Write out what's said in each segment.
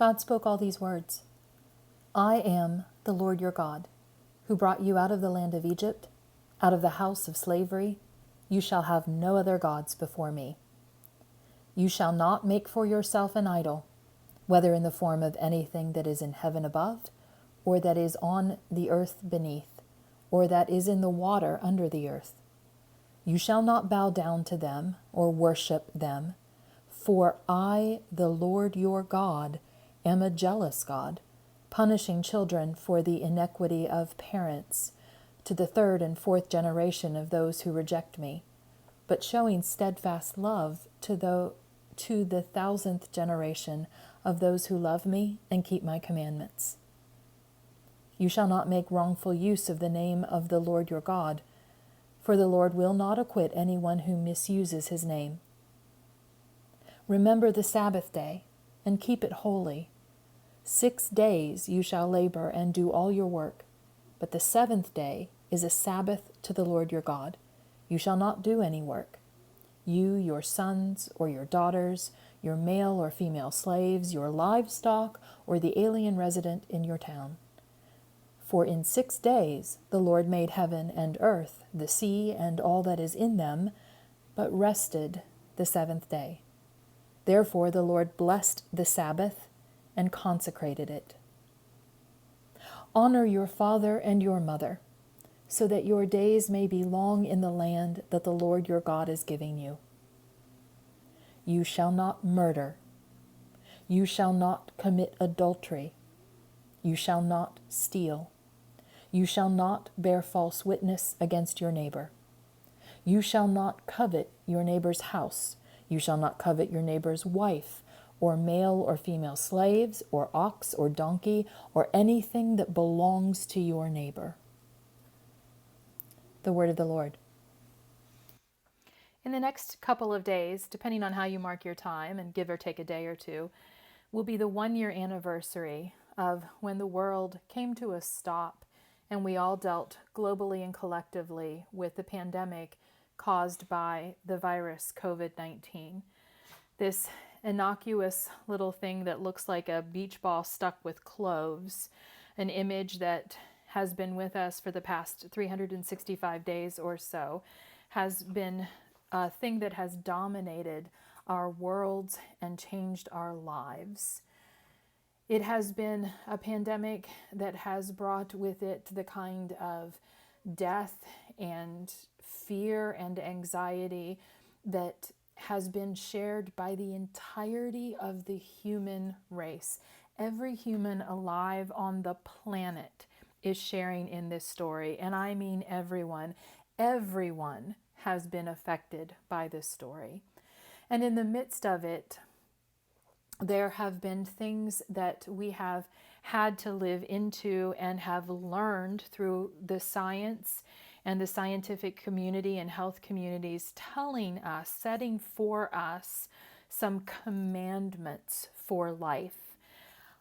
God spoke all these words. I am the Lord your God, who brought you out of the land of Egypt, out of the house of slavery. You shall have no other gods before me. You shall not make for yourself an idol, whether in the form of anything that is in heaven above, or that is on the earth beneath, or that is in the water under the earth. You shall not bow down to them or worship them, for I, the Lord your God, am a jealous God, punishing children for the iniquity of parents, to the third and fourth generation of those who reject me, but showing steadfast love to the 1,000th generation of those who love me and keep my commandments. You shall not make wrongful use of the name of the Lord your God, for the Lord will not acquit anyone who misuses his name. Remember the Sabbath day and keep it holy. 6 days you shall labor and do all your work, but the seventh day is a Sabbath to the Lord your God. You shall not do any work. You, your sons or your daughters, your male or female slaves, your livestock, or the alien resident in your town. For in 6 days the Lord made heaven and earth, the sea, and all that is in them, but rested the seventh day. Therefore the Lord blessed the Sabbath and consecrated it. Honor your father and your mother, so that your days may be long in the land that the Lord your God is giving you. You shall not murder. You shall not commit adultery. You shall not steal. You shall not bear false witness against your neighbor. You shall not covet your neighbor's house. You shall not covet your neighbor's wife, or male or female slaves, or ox or donkey, or anything that belongs to your neighbor. The word of the Lord. In the next couple of days, depending on how you mark your time, and give or take a day or two, will be the 1-year anniversary of when the world came to a stop and we all dealt globally and collectively with the pandemic caused by the virus COVID-19. This innocuous little thing that looks like a beach ball stuck with cloves, an image that has been with us for the past 365 days or so, has been a thing that has dominated our worlds and changed our lives. It has been a pandemic that has brought with it the kind of death and fear and anxiety that has been shared by the entirety of the human race. Every human alive on the planet is sharing in this story, and I mean everyone. Everyone has been affected by this story. And in the midst of it, there have been things that we have had to live into and have learned through the science and the scientific community and health communities telling us, setting for us some commandments for life.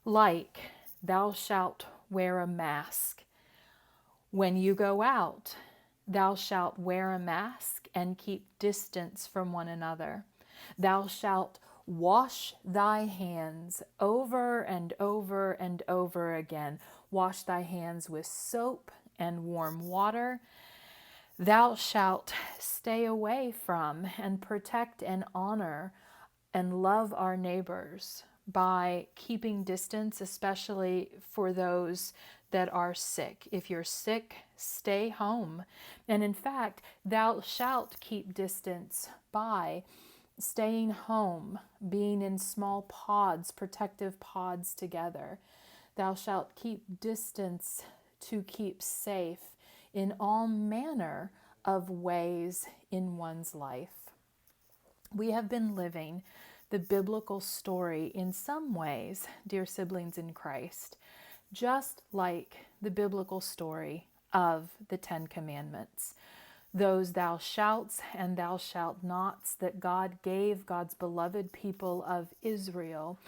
Like, thou shalt wear a mask. When you go out, thou shalt wear a mask and keep distance from one another. Thou shalt wash thy hands over and over and over again. Wash thy hands with soap and warm water. Thou shalt stay away from and protect and honor and love our neighbors by keeping distance, especially for those that are sick. If you're sick, stay home. And in fact, thou shalt keep distance by staying home, being in small pods, protective pods together. Thou shalt keep distance to keep safe in all manner of ways in one's life. We have been living the biblical story in some ways, dear siblings in Christ, just like the biblical story of the 10 Commandments. Those thou shalts and thou shalt nots that God gave God's beloved people of Israel,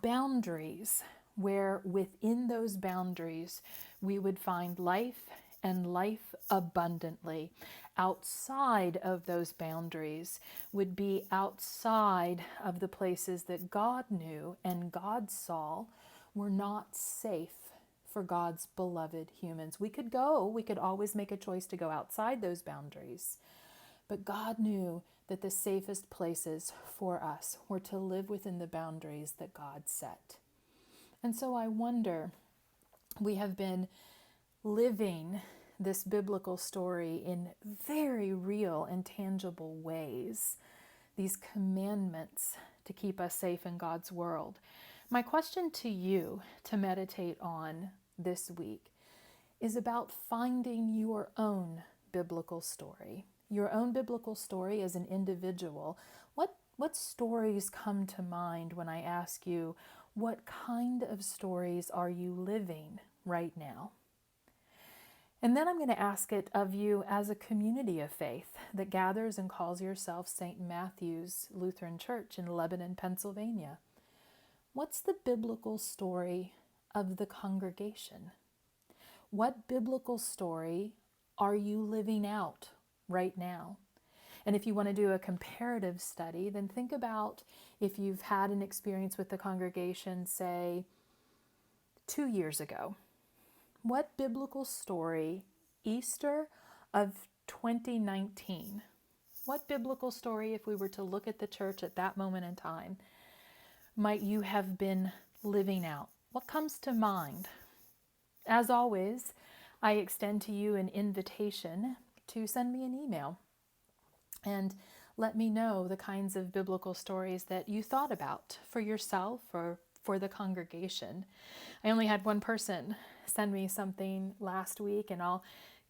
boundaries where within those boundaries we would find life and life abundantly outside of those boundaries would be outside of the places that God knew and God saw were not safe for God's beloved humans. We could always make a choice to go outside those boundaries. But God knew that the safest places for us were to live within the boundaries that God set. And so I wonder, we have been living this biblical story in very real and tangible ways, these commandments to keep us safe in God's world. My question to you to meditate on this week is about finding your own biblical story. Your own biblical story as an individual. What stories come to mind when I ask you, what kind of stories are you living right now? And then I'm going to ask it of you as a community of faith that gathers and calls yourself St. Matthew's Lutheran Church in Lebanon, Pennsylvania. What's the biblical story of the congregation? What biblical story are you living out right now? And if you want to do a comparative study, then think about if you've had an experience with the congregation, say, 2 years ago. What biblical story, Easter of 2019, what biblical story, if we were to look at the church at that moment in time, might you have been living out? What comes to mind? As always, I extend to you an invitation to send me an email and let me know the kinds of biblical stories that you thought about for yourself or for the congregation. I only had one person send me something last week, and I'll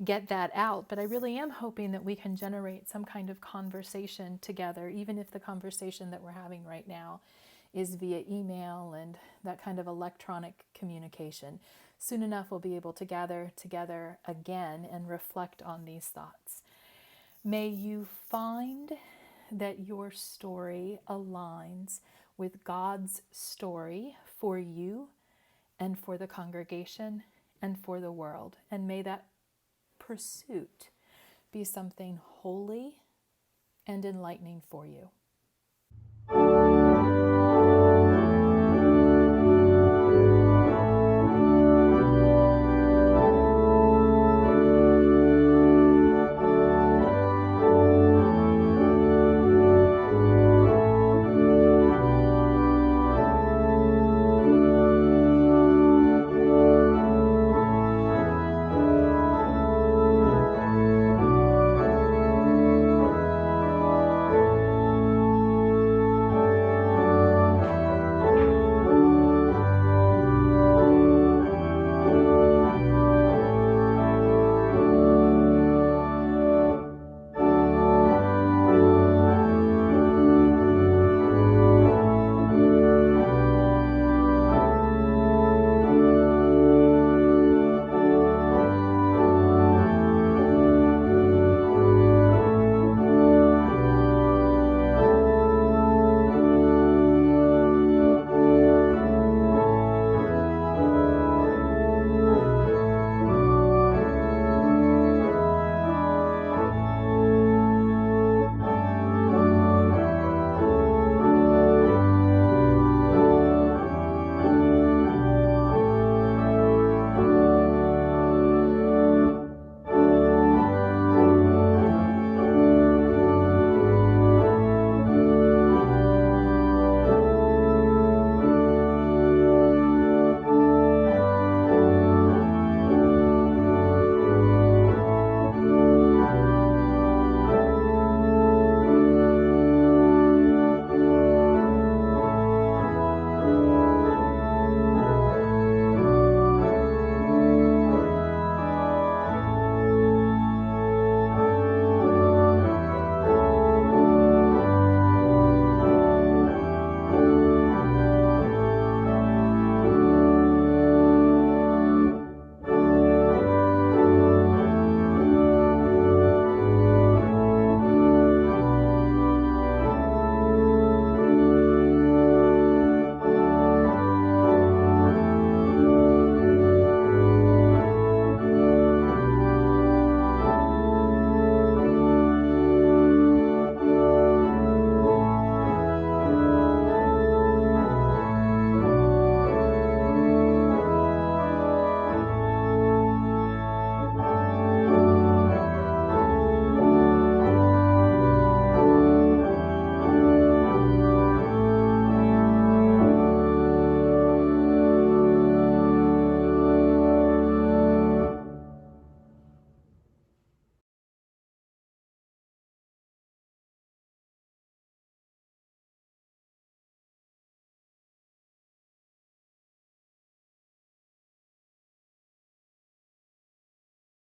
get that out, but I really am hoping that we can generate some kind of conversation together, even if the conversation that we're having right now is via email and that kind of electronic communication. Soon enough, we'll be able to gather together again and reflect on these thoughts. May you find that your story aligns with God's story for you and for the congregation and for the world. And may that pursuit be something holy and enlightening for you.